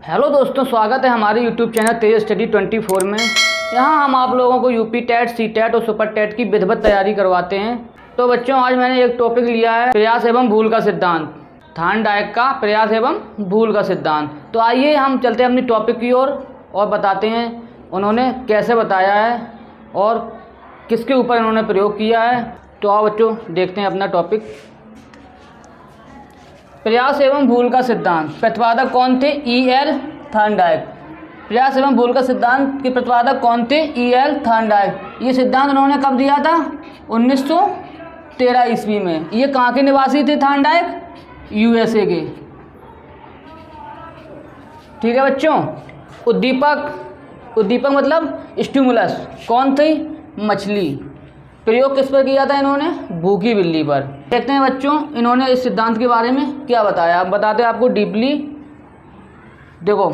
Hello दोस्तों, स्वागत है हमारे यूट्यूब चैनल तेज स्टडी 24 में। यहाँ हम आप लोगों को यूपी टेट, सी टेट और सुपर टेट की विधिवत तैयारी करवाते हैं। तो बच्चों, आज मैंने एक टॉपिक लिया है प्रयास एवं भूल का सिद्धांत, थॉर्नडाइक का प्रयास एवं भूल का सिद्धांत। तो आइए हम चलते हैं अपनी टॉपिक की ओर और बताते हैं उन्होंने कैसे बताया है और किसके ऊपर इन्होंने प्रयोग किया है। तो आओ बच्चों, देखते हैं अपना टॉपिक। प्रयास एवं भूल का सिद्धांत, प्रतिपादक कौन थे? E.L. थॉर्नडाइक। प्रयास एवं भूल का सिद्धांत के प्रतिपादक कौन थे? E.L. थॉर्नडाइक। ये सिद्धांत उन्होंने कब दिया था? 1913 ईस्वी में। ये कहाँ के निवासी थे थॉर्नडाइक? USA के। ठीक है बच्चों। उद्दीपक मतलब स्टिमुलस कौन थी? मछली। प्रयोग किस पर किया था इन्होंने? भूखी बिल्ली पर। देखते हैं बच्चों इन्होंने इस सिद्धांत के बारे में क्या बताया। अब बताते हैं आपको डीपली। देखो,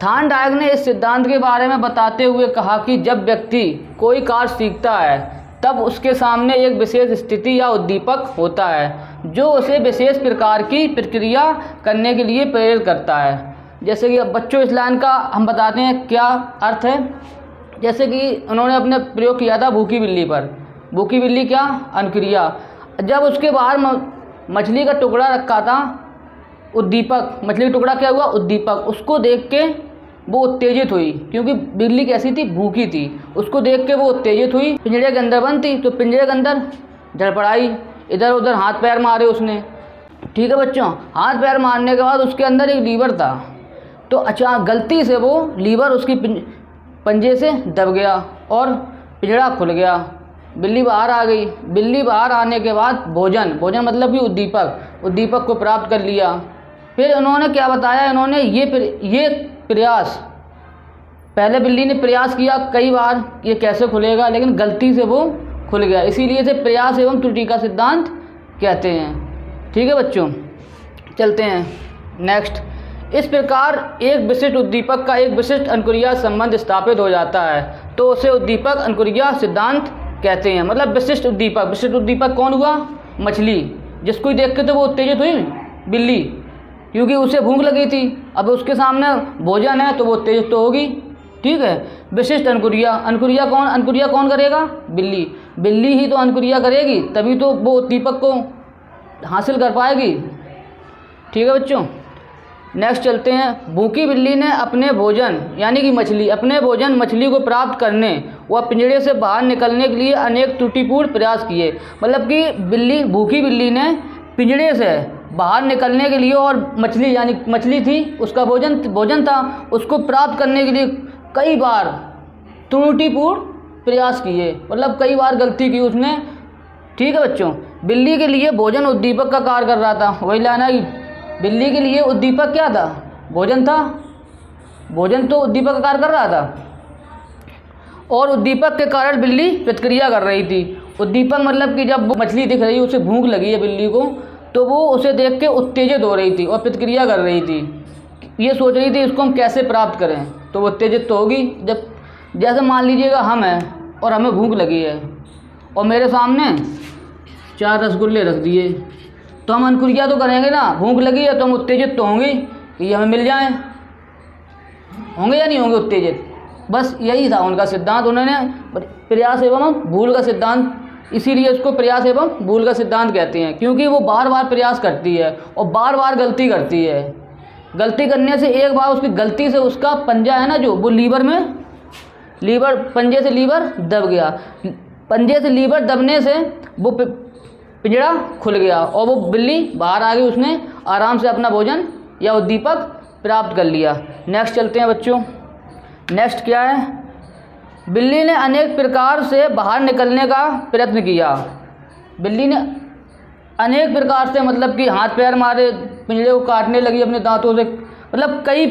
थॉर्नडाइक ने इस सिद्धांत के बारे में बताते हुए कहा कि जब व्यक्ति कोई कार्य सीखता है तब उसके सामने एक विशेष स्थिति या उद्दीपक होता है जो उसे विशेष प्रकार की प्रक्रिया करने के लिए प्रेरित करता है। जैसे कि अब बच्चों इस लाइन का हम बताते हैं क्या अर्थ है। जैसे कि उन्होंने अपने प्रयोग किया था भूखी बिल्ली पर। भूखी बिल्ली क्या? अनुक्रिया। जब उसके बाहर मछली का टुकड़ा रखा था, उद्दीपक, मछली का टुकड़ा क्या हुआ? उद्दीपक। उसको देख के वो उत्तेजित हुई, क्योंकि बिल्ली कैसी थी? भूखी थी। उसको देख के वो उत्तेजित हुई। पिंजरे के अंदर बंद थी तो पिंजरे के अंदर धड़पड़ाई, इधर उधर हाथ पैर मारे उसने। ठीक है बच्चों। हाथ पैर मारने के बाद उसके अंदर एक लीवर था, तो अचानक गलती से वो लीवर उसकी पंजे से दब गया और पिंजरा खुल गया। बिल्ली बाहर आ गई। बिल्ली बाहर आने के बाद भोजन मतलब कि उद्दीपक को प्राप्त कर लिया। फिर उन्होंने क्या बताया? इन्होंने ये प्रयास, पहले बिल्ली ने प्रयास किया कई बार ये कैसे खुलेगा, लेकिन गलती से वो खुल गया। इसीलिए इसे प्रयास एवं त्रुटि का सिद्धांत कहते हैं। ठीक है बच्चों, चलते हैं नेक्स्ट। इस प्रकार एक विशिष्ट उद्दीपक का एक विशिष्ट अनुक्रिया संबंध स्थापित हो जाता है तो उसे उद्दीपक अनुक्रिया सिद्धांत कहते हैं। मतलब विशिष्ट उद्दीपक कौन हुआ? मछली। जिसको ही देख के तो वो उत्तेजित हुई बिल्ली, क्योंकि उसे भूख लगी थी। अब उसके सामने भोजन है तो वो उत्तेजित तो होगी। ठीक है। विशिष्ट अनुक्रिया कौन करेगा? बिल्ली ही तो अनुक्रिया करेगी, तभी तो वो उद्दीपक को हासिल कर पाएगी। ठीक है बच्चों, नेक्स्ट चलते हैं। भूखी बिल्ली ने अपने भोजन यानी कि मछली को प्राप्त करने व पिंजरे से बाहर निकलने के लिए अनेक त्रुटिपूर्ण प्रयास किए। मतलब कि भूखी बिल्ली ने पिंजरे से बाहर निकलने के लिए और मछली थी, उसका भोजन था, उसको प्राप्त करने के लिए कई बार त्रुटिपूर्ण प्रयास किए। मतलब कई बार गलती की उसने। ठीक है बच्चों। बिल्ली के लिए भोजन उद्दीपक का कार्य कर रहा था। वही लाना ही, बिल्ली के लिए उद्दीपक क्या था? भोजन था। भोजन तो उद्दीपक का कार्य कर रहा था और उद्दीपक के कारण बिल्ली प्रतिक्रिया कर रही थी। उद्दीपक मतलब कि जब मछली दिख रही है, उसे भूख लगी है बिल्ली को, तो वो उसे देख के उत्तेजित हो रही थी और प्रतिक्रिया कर रही थी। ये सोच रही थी इसको हम कैसे प्राप्त करें, तो वो उत्तेजित तो होगी। जब जैसे मान लीजिएगा हम हैं और हमें भूख लगी है और मेरे सामने 4 रसगुल्ले रख दिए, तो हम अनुक्रिया तो करेंगे ना। भूख लगी है तो हम उत्तेजित तो होंगे कि ये हमें मिल जाएं। होंगे या नहीं होंगे उत्तेजित? बस यही था उनका सिद्धांत। उन्होंने प्रयास एवं भूल का सिद्धांत, इसीलिए इसको प्रयास एवं भूल का सिद्धांत कहते हैं, क्योंकि वो बार बार प्रयास करती है और बार बार गलती करती है। गलती करने से एक बार उसकी गलती से उसका पंजा है ना, जो वो पंजे से लीवर दब गया। पंजे से लीवर दबने से वो पिंजरा खुल गया और वो बिल्ली बाहर आ गई। उसने आराम से अपना भोजन या उद्दीपक प्राप्त कर लिया। नेक्स्ट चलते हैं बच्चों। नेक्स्ट क्या है? बिल्ली ने अनेक प्रकार से बाहर निकलने का प्रयत्न किया। बिल्ली ने अनेक प्रकार से, मतलब कि हाथ पैर मारे, पिंजरे को काटने लगी अपने दांतों से, मतलब कई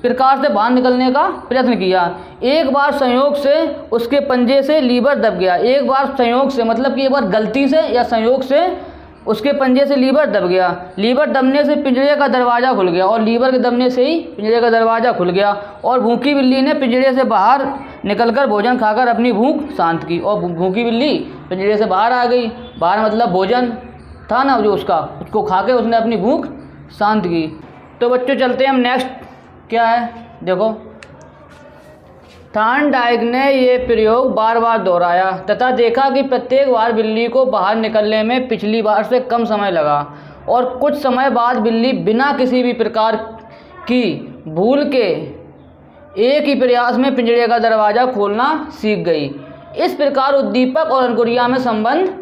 प्रकार से बाहर निकलने का प्रयत्न किया। एक बार संयोग से उसके पंजे से लीवर दब गया। एक बार संयोग से मतलब कि एक बार गलती से या संयोग से उसके पंजे से लीवर दब गया। लीवर दबने से पिंजरे का दरवाज़ा खुल गया और लीवर के दबने से ही पिंजरे का दरवाज़ा खुल गया और भूखी बिल्ली ने पिंजरे से बाहर निकलकर भोजन खाकर अपनी भूख शांत की। और भूखी बिल्ली पिंजरे से बाहर आ गई। बाहर मतलब भोजन था ना जो उसको खा के उसने अपनी भूख शांत की। तो बच्चों चलते हैं हम नेक्स्ट क्या है देखो, थॉर्नडाइक ने ये प्रयोग बार बार दोहराया तथा देखा कि प्रत्येक बार बिल्ली को बाहर निकलने में पिछली बार से कम समय लगा और कुछ समय बाद बिल्ली बिना किसी भी प्रकार की भूल के एक ही प्रयास में पिंजरे का दरवाज़ा खोलना सीख गई। इस प्रकार उद्दीपक और अनुक्रिया में संबंध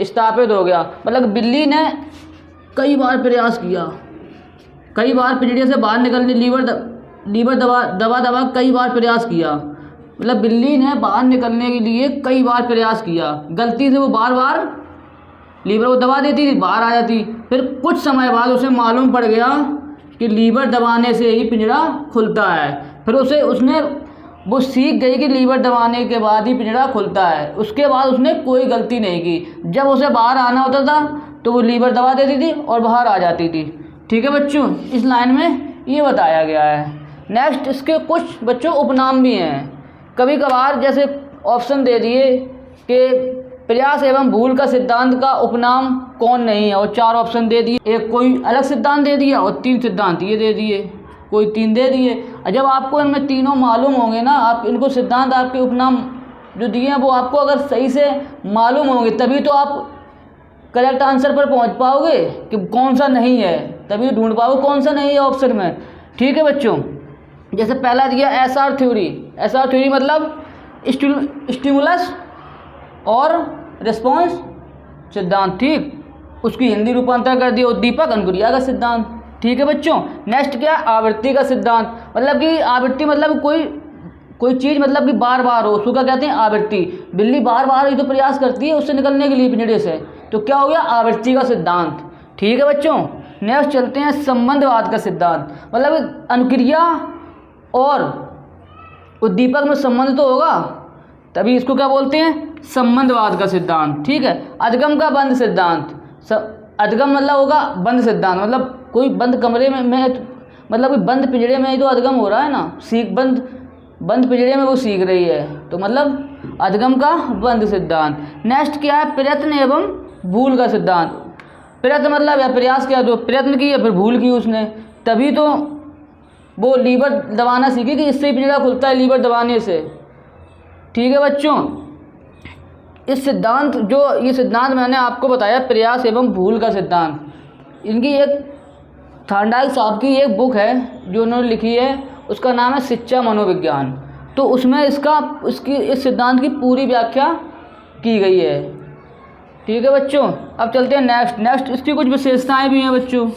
स्थापित हो गया। मतलब बिल्ली ने कई बार प्रयास किया, कई बार पिंजरे से बाहर निकलने लीवर दबा कई बार प्रयास किया। मतलब बिल्ली ने बाहर निकलने के लिए कई बार प्रयास किया, गलती से वो बार बार लीवर को दबा देती थी, बाहर आ जाती। फिर कुछ समय बाद उसे मालूम पड़ गया कि लीवर दबाने से ही पिंजरा खुलता है। फिर उसने वो सीख गई कि लीवर दबाने के बाद ही पिंजरा खुलता है। उसके बाद उसने कोई गलती नहीं की। जब उसे बाहर आना होता था तो वो लीवर दबा देती थी और बाहर आ जाती थी। ठीक है बच्चों, इस लाइन में ये बताया गया है। नेक्स्ट, इसके कुछ बच्चों उपनाम भी हैं। कभी कभार जैसे ऑप्शन दे दिए कि प्रयास एवं भूल का सिद्धांत का उपनाम कौन नहीं है, और 4 ऑप्शन दे दिए। एक कोई अलग सिद्धांत दे दिया और 3 सिद्धांत ये दे दिए, कोई 3 दे दिए। और जब आपको इनमें तीनों मालूम होंगे ना, आप इनको सिद्धांत आपके उपनाम जो दिए हैं वो आपको अगर सही से मालूम होंगे तभी तो आप करेक्ट आंसर पर पहुंच पाओगे कि कौन सा नहीं है, तभी ढूंढ पाओगे कौन सा नहीं है ऑप्शन में। ठीक है बच्चों, जैसे पहला दिया एसआर थ्योरी। एसआर थ्योरी मतलब स्टिमुलस और रिस्पॉन्स सिद्धांत। ठीक, उसकी हिंदी रूपांतर कर दिया उद्दीपक अनुक्रिया का सिद्धांत। ठीक है बच्चों, नेक्स्ट क्या, आवृत्ति का सिद्धांत। मतलब कि आवृत्ति मतलब कोई चीज़ मतलब कि बार बार हो, उसको क्या कहते हैं, आवृत्ति। बिल्ली बार बार ही तो प्रयास करती है उससे निकलने के लिए पिंजरे से, तो क्या हो गया, आवृत्ति का सिद्धांत। ठीक है बच्चों, नेक्स्ट चलते हैं संबंधवाद का सिद्धांत। मतलब अनुक्रिया और उद्दीपक में संबंध तो होगा तभी इसको क्या बोलते हैं, संबंधवाद का सिद्धांत। ठीक है, अधिगम का बंद सिद्धांत। अधिगम मतलब होगा बंद सिद्धांत, मतलब कोई बंद कमरे में मतलब बंद पिंजरे में ही तो अधिगम हो रहा है ना, बंद पिंजरे में वो सीख रही है, तो मतलब अधिगम का बंद सिद्धांत। नेक्स्ट क्या है, प्रयत्न एवं भूल का सिद्धांत। प्रयत्न मतलब या प्रयास किया, जो प्रयत्न किया फिर भूल की उसने, तभी तो वो लीवर दबाना सीखी कि इससे ही पिंजरा खुलता है, लीवर दबाने से। ठीक है बच्चों, ये सिद्धांत मैंने आपको बताया, प्रयास एवं भूल का सिद्धांत। इनकी एक थॉर्नडाइक साहब की एक बुक है जो उन्होंने लिखी है, उसका नाम है शिक्षा मनोविज्ञान। तो उसमें इस सिद्धांत की पूरी व्याख्या की गई है। ठीक है बच्चों, अब चलते हैं नेक्स्ट इसकी कुछ विशेषताएं भी हैं बच्चों,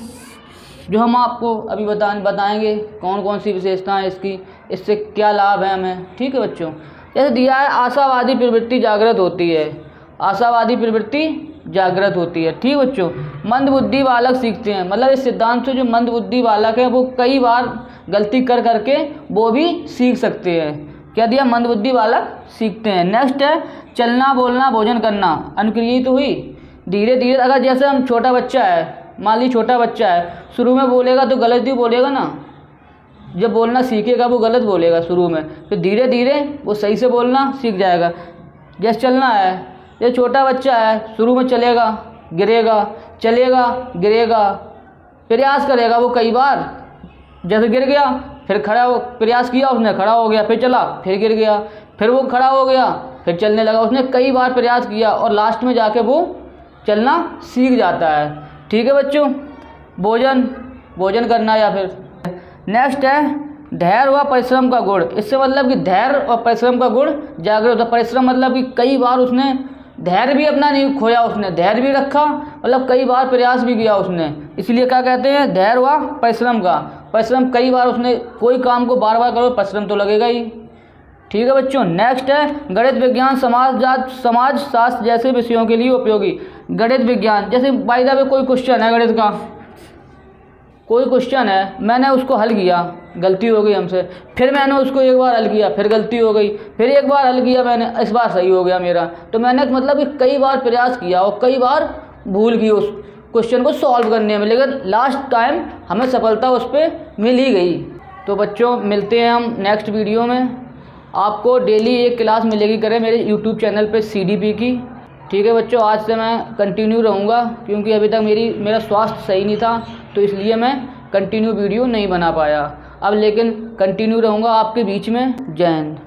जो हम आपको अभी बताएंगे कौन कौन सी विशेषताएं इसकी, इससे क्या लाभ है हमें। ठीक है बच्चों, जैसे दिया है आशावादी प्रवृत्ति जागृत होती है, आशावादी प्रवृत्ति जागृत होती है। ठीक बच्चों, मंदबुद्धि बालक सीखते हैं। मतलब इस सिद्धांत से जो मंदबुद्धि बालक है वो कई बार गलती कर करके वो भी सीख सकते हैं। क्या दिया, मंदबुद्धि बालक सीखते हैं। नेक्स्ट है चलना बोलना भोजन करना, अनुक्रिया तो हुई। धीरे धीरे अगर जैसे हम छोटा बच्चा है, मान ली छोटा बच्चा है, शुरू में बोलेगा तो गलत ही बोलेगा ना, जब बोलना सीखेगा वो गलत बोलेगा शुरू में, फिर धीरे धीरे वो सही से बोलना सीख जाएगा। जैसे चलना है, ये छोटा बच्चा है, शुरू में चलेगा गिरेगा, चलेगा गिरेगा, प्रयास करेगा वो कई बार, जैसे गिर गया फिर खड़ा हो, प्रयास किया उसने, खड़ा हो गया, फिर चला, फिर गिर गया, फिर वो खड़ा हो गया, फिर चलने लगा। उसने कई बार प्रयास किया और लास्ट में जाके वो चलना सीख जाता है। ठीक है बच्चों, भोजन करना। या फिर नेक्स्ट है धैर्य व परिश्रम का गुण। इससे मतलब कि धैर्य और परिश्रम का गुण जागृत होता है। परिश्रम मतलब कि कई बार उसने धैर्य भी अपना नहीं खोया, उसने धैर्य भी रखा, मतलब कई बार प्रयास भी किया उसने, इसलिए क्या कहते हैं, धैर्य व परिश्रम का। परिश्रम कई बार उसने, कोई काम को बार बार करो परिश्रम तो लगेगा ही। ठीक है बच्चों, नेक्स्ट है गणित विज्ञान समाज शास्त्र जैसे विषयों के लिए उपयोगी। गणित विज्ञान, जैसे बाय द वे कोई क्वेश्चन है गणित का, कोई क्वेश्चन है, मैंने उसको हल किया, गलती हो गई हमसे, फिर मैंने उसको एक बार हल किया, फिर गलती हो गई, फिर एक बार हल किया मैंने, इस बार सही हो गया मेरा। तो मैंने मतलब कि कई बार प्रयास किया और कई बार भूल की उस क्वेश्चन को सॉल्व करने में, लेकिन लास्ट टाइम हमें सफलता उस पर मिल ही गई। तो बच्चों मिलते हैं हम नेक्स्ट वीडियो में। आपको डेली एक क्लास मिलेगी करें मेरे यूट्यूब चैनल पे CDP की। ठीक है बच्चों, आज से मैं कंटिन्यू रहूँगा क्योंकि अभी तक मेरा स्वास्थ्य सही नहीं था, तो इसलिए मैं कंटिन्यू वीडियो नहीं बना पाया। अब लेकिन कंटिन्यू रहूँगा आपके बीच में। जय हिंद।